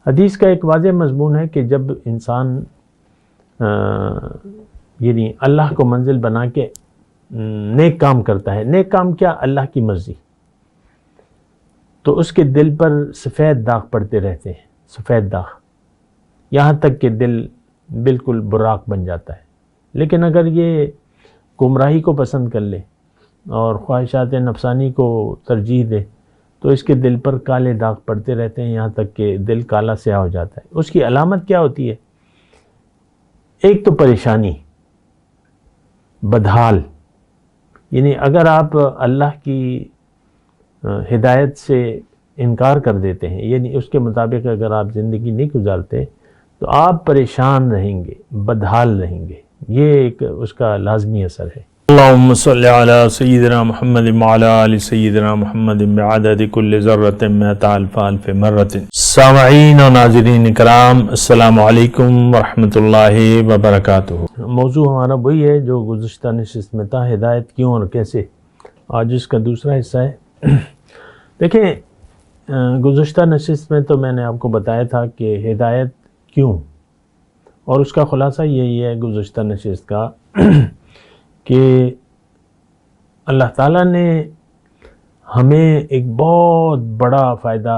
حدیث کا ایک واضح مضمون ہے کہ جب انسان یعنی اللہ کو منزل بنا کے نیک کام کرتا ہے، نیک کام کیا؟ اللہ کی مرضی، تو اس کے دل پر سفید داغ پڑتے رہتے ہیں، سفید داغ، یہاں تک کہ دل بالکل براق بن جاتا ہے۔ لیکن اگر یہ گمراہی کو پسند کر لے اور خواہشات نفسانی کو ترجیح دے تو اس کے دل پر کالے داغ پڑتے رہتے ہیں، یہاں تک کہ دل کالا سیاہ ہو جاتا ہے۔ اس کی علامت کیا ہوتی ہے؟ ایک تو پریشانی، بدحال، یعنی اگر آپ اللہ کی ہدایت سے انکار کر دیتے ہیں، یعنی اس کے مطابق اگر آپ زندگی نہیں گزارتے تو آپ پریشان رہیں گے، بدحال رہیں گے، یہ ایک اس کا لازمی اثر ہے۔ اللہم صلی علی سیدنا محمد وعلی آل سیدنا محمد بعدد کل ذرۃ مئۃ الف الف مرۃ۔ سامعین و ناظرین کرام، السلام علیکم ورحمۃ اللہ وبرکاتہ۔ موضوع ہمارا وہی ہے جو گزشتہ نشست میں تھا، ہدایت کیوں اور کیسے۔ آج اس کا دوسرا حصہ ہے۔ دیکھیں، گزشتہ نشست میں تو میں نے آپ کو بتایا تھا کہ ہدایت کیوں، اور اس کا خلاصہ یہی ہے گزشتہ نشست کا کہ اللہ تعالیٰ نے ہمیں ایک بہت بڑا فائدہ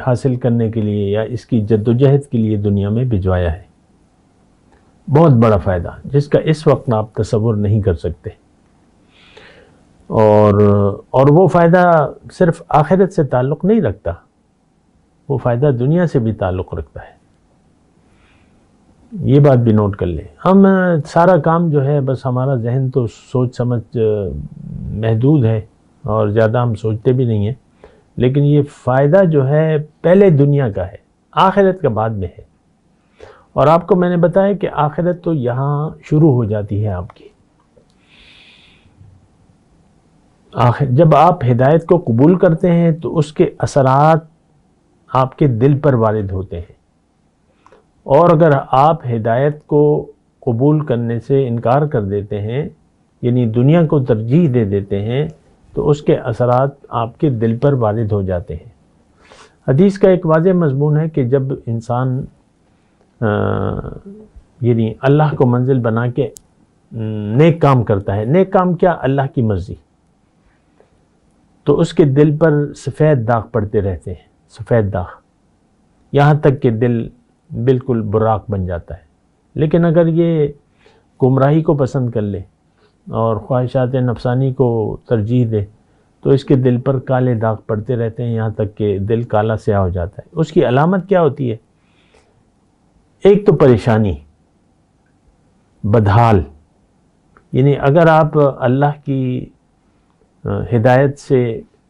حاصل کرنے کے لیے یا اس کی جد و جہد کے لیے دنیا میں بھجوایا ہے، بہت بڑا فائدہ جس کا اس وقت آپ تصور نہیں کر سکتے، اور وہ فائدہ صرف آخرت سے تعلق نہیں رکھتا، وہ فائدہ دنیا سے بھی تعلق رکھتا ہے، یہ بات بھی نوٹ کر لیں۔ ہم سارا کام جو ہے، بس ہمارا ذہن تو سوچ سمجھ محدود ہے اور زیادہ ہم سوچتے بھی نہیں ہیں، لیکن یہ فائدہ جو ہے پہلے دنیا کا ہے، آخرت کا بعد میں ہے۔ اور آپ کو میں نے بتایا کہ آخرت تو یہاں شروع ہو جاتی ہے آپ کی۔ جب آپ ہدایت کو قبول کرتے ہیں تو اس کے اثرات آپ کے دل پر وارد ہوتے ہیں، اور اگر آپ ہدایت کو قبول کرنے سے انکار کر دیتے ہیں، یعنی دنیا کو ترجیح دے دیتے ہیں، تو اس کے اثرات آپ کے دل پر وارد ہو جاتے ہیں۔ حدیث کا ایک واضح مضمون ہے کہ جب انسان یعنی اللہ کو منزل بنا کے نیک کام کرتا ہے، نیک کام کیا؟ اللہ کی مرضی، تو اس کے دل پر سفید داغ پڑتے رہتے ہیں، سفید داغ، یہاں تک کہ دل بالکل براق بن جاتا ہے۔ لیکن اگر یہ گمراہی کو پسند کر لے اور خواہشات نفسانی کو ترجیح دے تو اس کے دل پر کالے داغ پڑتے رہتے ہیں، یہاں تک کہ دل کالا سیاہ ہو جاتا ہے۔ اس کی علامت کیا ہوتی ہے؟ ایک تو پریشانی، بدحال، یعنی اگر آپ اللہ کی ہدایت سے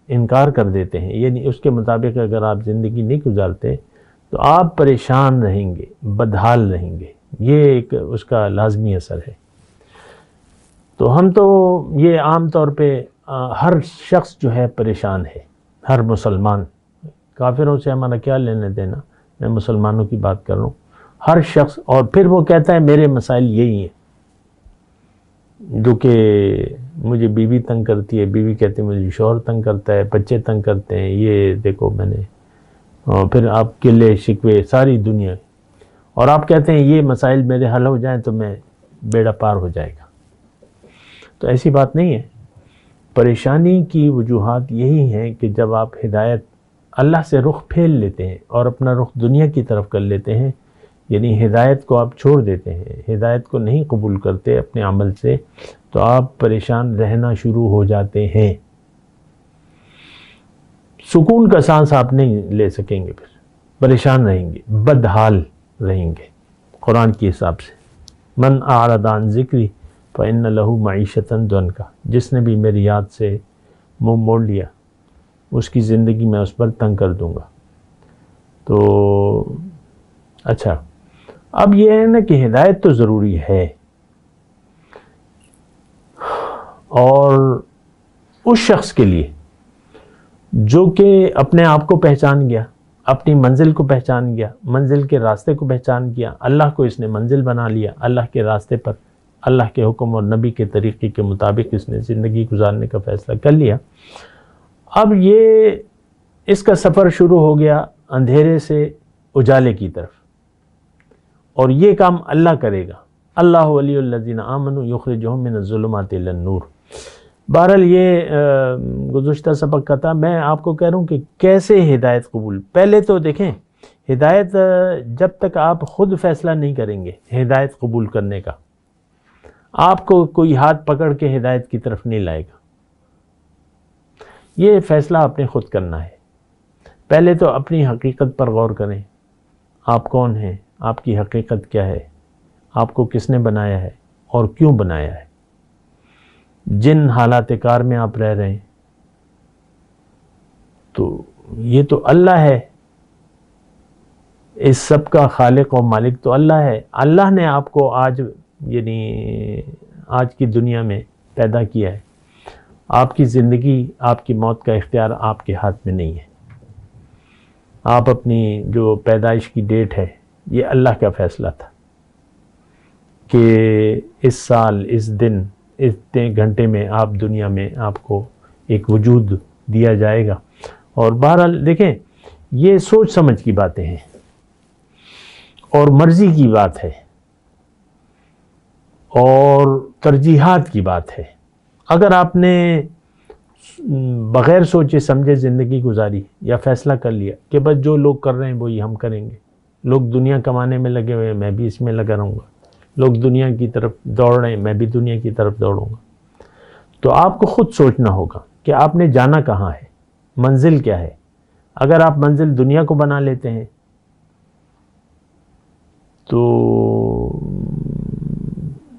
انکار کر دیتے ہیں، یعنی اس کے مطابق اگر آپ زندگی نہیں گزارتے تو آپ پریشان رہیں گے، بدحال رہیں گے، یہ ایک اس کا لازمی اثر ہے۔ تو ہم تو یہ عام طور پہ ہر شخص جو ہے پریشان ہے، ہر مسلمان، کافروں سے ہمارا کیا لینے دینا، میں مسلمانوں کی بات کر رہا ہوں، ہر شخص، اور پھر وہ کہتا ہے میرے مسائل یہی ہیں، جو کہ مجھے بیوی تنگ کرتی ہے، بیوی کہتی ہے مجھے شوہر تنگ کرتا ہے، بچے تنگ کرتے ہیں، یہ دیکھو میں نے، اور پھر آپ گلے شکوے ساری دنیا، اور آپ کہتے ہیں یہ مسائل میرے حل ہو جائیں تو میں بیڑا پار ہو جائے گا۔ تو ایسی بات نہیں ہے۔ پریشانی کی وجوہات یہی ہیں کہ جب آپ ہدایت اللہ سے رخ پھیر لیتے ہیں اور اپنا رخ دنیا کی طرف کر لیتے ہیں، یعنی ہدایت کو آپ چھوڑ دیتے ہیں، ہدایت کو نہیں قبول کرتے اپنے عمل سے، تو آپ پریشان رہنا شروع ہو جاتے ہیں، سکون کا سانس آپ نہیں لے سکیں گے، پھر پریشان رہیں گے، بدحال رہیں گے۔ قرآن کے حساب سے من اعرض عن ذکری فإن له معیشۃ ضنکا، جس نے بھی میری یاد سے منہ موڑ لیا اس کی زندگی میں اس پر تنگ کر دوں گا۔ تو اچھا، اب یہ ہے نا کہ ہدایت تو ضروری ہے، اور اس شخص کے لیے جو کہ اپنے آپ کو پہچان گیا، اپنی منزل کو پہچان گیا، منزل کے راستے کو پہچان گیا، اللہ کو اس نے منزل بنا لیا، اللہ کے راستے پر اللہ کے حکم اور نبی کے طریقے کے مطابق اس نے زندگی گزارنے کا فیصلہ کر لیا۔ اب یہ اس کا سفر شروع ہو گیا اندھیرے سے اجالے کی طرف، اور یہ کام اللہ کرے گا۔ اللہ ولی الذین آمنوا یخرجہم من الظلمات الی النور۔ بہرحال یہ گزشتہ سبق کا تھا۔ میں آپ کو کہہ رہا ہوں کہ کیسے ہدایت قبول۔ پہلے تو دیکھیں، ہدایت جب تک آپ خود فیصلہ نہیں کریں گے ہدایت قبول کرنے کا، آپ کو کوئی ہاتھ پکڑ کے ہدایت کی طرف نہیں لائے گا۔ یہ فیصلہ آپ نے خود کرنا ہے۔ پہلے تو اپنی حقیقت پر غور کریں، آپ کون ہیں، آپ کی حقیقت کیا ہے، آپ کو کس نے بنایا ہے اور کیوں بنایا ہے، جن حالات کار میں آپ رہ رہے ہیں تو یہ تو اللہ ہے، اس سب کا خالق و مالک تو اللہ ہے۔ اللہ نے آپ کو آج آج کی دنیا میں پیدا کیا ہے۔ آپ کی زندگی، آپ کی موت کا اختیار آپ کے ہاتھ میں نہیں ہے۔ آپ اپنی جو پیدائش کی ڈیٹ ہے، یہ اللہ کا فیصلہ تھا کہ اس سال، اس دن، اتنے گھنٹے میں آپ دنیا میں آپ کو ایک وجود دیا جائے گا۔ اور بہرحال دیکھیں، یہ سوچ سمجھ کی باتیں ہیں اور مرضی کی بات ہے اور ترجیحات کی بات ہے۔ اگر آپ نے بغیر سوچے سمجھے زندگی گزاری یا فیصلہ کر لیا کہ بس جو لوگ کر رہے ہیں وہی ہم کریں گے، لوگ دنیا کمانے میں لگے ہوئے ہیں میں بھی اس میں لگا رہوں گا، لوگ دنیا کی طرف دوڑ رہے ہیں میں بھی دنیا کی طرف دوڑوں گا، تو آپ کو خود سوچنا ہوگا کہ آپ نے جانا کہاں ہے، منزل کیا ہے۔ اگر آپ منزل دنیا کو بنا لیتے ہیں تو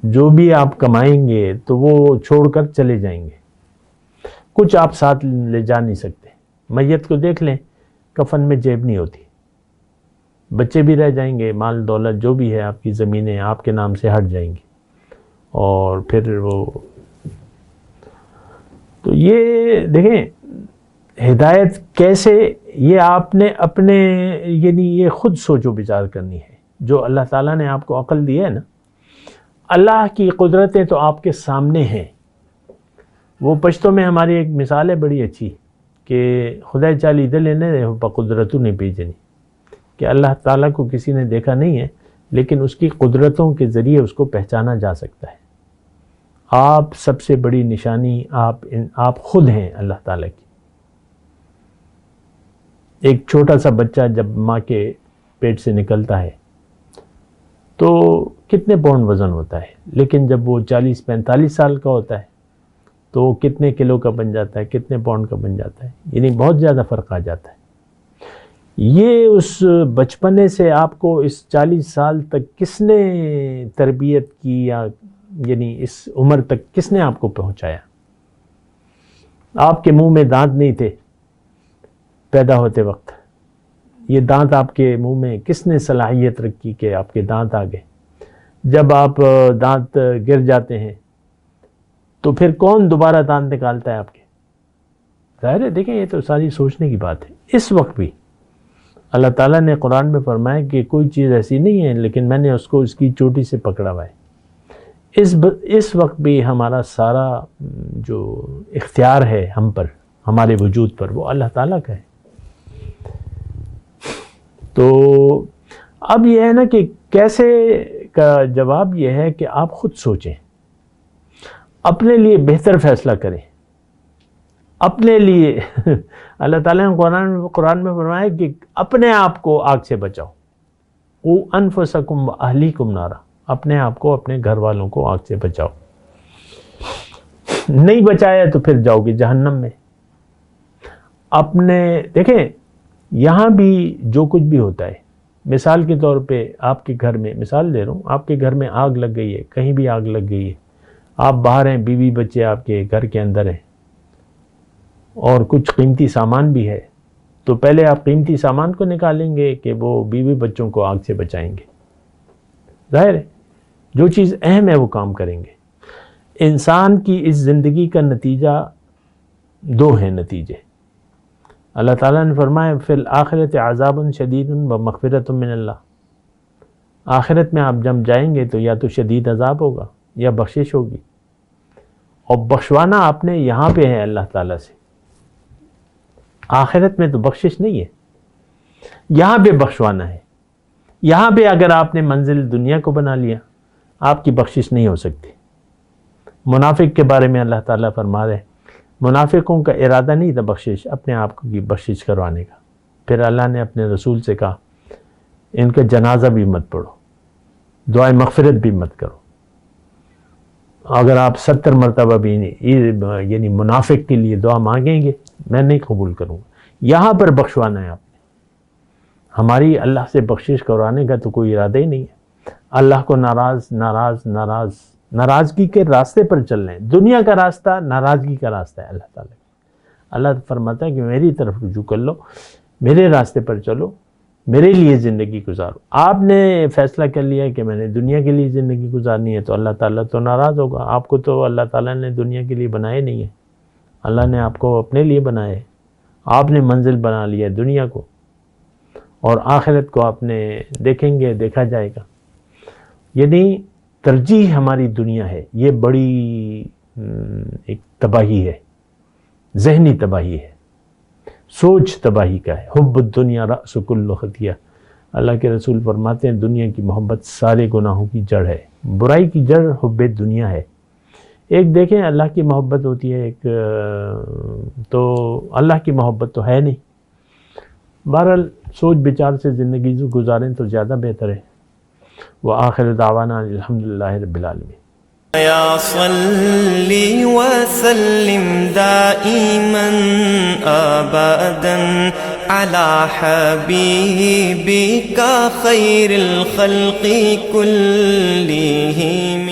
جو بھی آپ کمائیں گے تو وہ چھوڑ کر چلے جائیں گے، کچھ آپ ساتھ لے جا نہیں سکتے۔ میت کو دیکھ لیں، کفن میں جیب نہیں ہوتی، بچے بھی رہ جائیں گے، مال دولت جو بھی ہے، آپ کی زمینیں آپ کے نام سے ہٹ جائیں گی، اور پھر وہ تو یہ دیکھیں ہدایت کیسے، یہ آپ نے اپنے یہ خود سوچ و بچار کرنی ہے۔ جو اللہ تعالیٰ نے آپ کو عقل دی ہے نا، اللہ کی قدرتیں تو آپ کے سامنے ہیں۔ وہ پشتوں میں ہماری ایک مثال ہے بڑی اچھی کہ خدا چالی دل نے قدرتوں نے پیجنی، کہ اللہ تعالیٰ کو کسی نے دیکھا نہیں ہے لیکن اس کی قدرتوں کے ذریعے اس کو پہچانا جا سکتا ہے۔ آپ سب سے بڑی نشانی آپ خود ہیں اللہ تعالیٰ کی۔ ایک چھوٹا سا بچہ جب ماں کے پیٹ سے نکلتا ہے تو کتنے پاؤنڈ وزن ہوتا ہے، لیکن جب وہ 40-45 سال کا ہوتا ہے تو وہ کتنے کلو کا بن جاتا ہے، کتنے پاؤنڈ کا بن جاتا ہے، یعنی بہت زیادہ فرق آ جاتا ہے۔ یہ اس بچپنے سے آپ کو اس 40 سال تک کس نے تربیت کی، یا یعنی اس عمر تک کس نے آپ کو پہنچایا؟ آپ کے منہ میں دانت نہیں تھے پیدا ہوتے وقت، یہ دانت آپ کے منہ میں کس نے صلاحیت رکھی کہ آپ کے دانت آ گئے؟ جب آپ دانت گر جاتے ہیں تو پھر کون دوبارہ دانت نکالتا ہے آپ کے؟ ظاہر ہے، دیکھیں یہ تو ساری سوچنے کی بات ہے۔ اس وقت بھی اللہ تعالیٰ نے قرآن میں فرمایا کہ کوئی چیز ایسی نہیں ہے لیکن میں نے اس کو اس کی چوٹی سے پکڑا ہوا ہے۔ اس وقت بھی ہمارا سارا جو اختیار ہے ہم پر، ہمارے وجود پر، وہ اللہ تعالیٰ کا ہے۔ تو اب یہ ہے نا کہ کیسے کا جواب یہ ہے کہ آپ خود سوچیں، اپنے لیے بہتر فیصلہ کریں، اپنے لیے اللہ تعالیٰ نے قرآن میں فرمایا کہ اپنے آپ کو آگ سے بچاؤ، قُوا أَنفُسَكُمْ وَأَهْلِيكُمْ نَارًا، اپنے آپ کو، اپنے گھر والوں کو آگ سے بچاؤ۔ نہیں بچایا تو پھر جاؤ گے جہنم میں۔ دیکھیں یہاں بھی جو کچھ بھی ہوتا ہے، مثال کے طور پہ آپ کے گھر میں، مثال دے رہا ہوں، آپ کے گھر میں آگ لگ گئی ہے، کہیں بھی آگ لگ گئی ہے، آپ باہر ہیں، بیوی بچے آپ کے گھر کے اندر ہیں اور کچھ قیمتی سامان بھی ہے، تو پہلے آپ قیمتی سامان کو نکالیں گے کہ وہ بیوی بچوں کو آگ سے بچائیں گے؟ ظاہر ہے جو چیز اہم ہے وہ کام کریں گے۔ انسان کی اس زندگی کا نتیجہ دو ہیں نتیجے۔ اللہ تعالیٰ نے فرمایا فی الآخرۃ عذاب شدید ومغفرۃ من اللہ، آخرت میں آپ جب جائیں گے تو یا تو شدید عذاب ہوگا یا بخشش ہوگی، اور بخشوانا آپ نے یہاں پہ ہے اللہ تعالیٰ سے، آخرت میں تو بخشش نہیں ہے۔ یہاں پہ بخشوانا ہے. یہاں پہ اگر آپ نے منزل دنیا کو بنا لیا آپ کی بخشش نہیں ہو سکتی. منافق کے بارے میں اللہ تعالیٰ فرما رہے ہیں منافقوں کا ارادہ نہیں تھا بخشش، اپنے آپ کی بخشش کروانے کا. پھر اللہ نے اپنے رسول سے کہا ان کا جنازہ بھی مت پڑھو، دعائے مغفرت بھی مت کرو. اگر آپ 70 مرتبہ بھی یعنی منافق کے لیے دعا مانگیں گے میں نہیں قبول کروں گا. یہاں پر بخشوانا ہے آپ نے. ہماری اللہ سے بخشش کروانے کا تو کوئی ارادہ ہی نہیں ہے. اللہ کو ناراضگی کے راستے پر چل رہے ہیں. دنیا کا راستہ ناراضگی کا راستہ ہے اللہ تعالیٰ. اللہ فرماتا ہے کہ میری طرف رجوع کر لو، میرے راستے پر چلو، میرے لیے زندگی گزارو. آپ نے فیصلہ کر لیا کہ میں نے دنیا کے لیے زندگی گزارنی ہے تو اللہ تعالیٰ تو ناراض ہوگا. آپ کو تو اللہ تعالیٰ نے دنیا کے لیے بنائے نہیں ہے، اللہ نے آپ کو اپنے لیے بنائے ہے. آپ نے منزل بنا لیا ہے دنیا کو، اور آخرت کو آپ نے دیکھیں گے، دیکھا جائے گا. یعنی ترجیح ہماری دنیا ہے. یہ بڑی ایک تباہی ہے، ذہنی تباہی ہے، سوچ تباہی کا ہے. حب الدنیا رأس کل خطیہ. اللہ کے رسول فرماتے ہیں دنیا کی محبت سارے گناہوں کی جڑ ہے. برائی کی جڑ حب دنیا ہے. ایک دیکھیں اللہ کی محبت ہوتی ہے، ایک تو اللہ کی محبت تو ہے نہیں. بہرحال سوچ بچار سے زندگی گزاریں تو زیادہ بہتر ہے. وآخر دعوانا الحمدللہ رب العالمین. یا صلی وسلم دائما ابدا علی حبیبک خیر الخلق کلہم.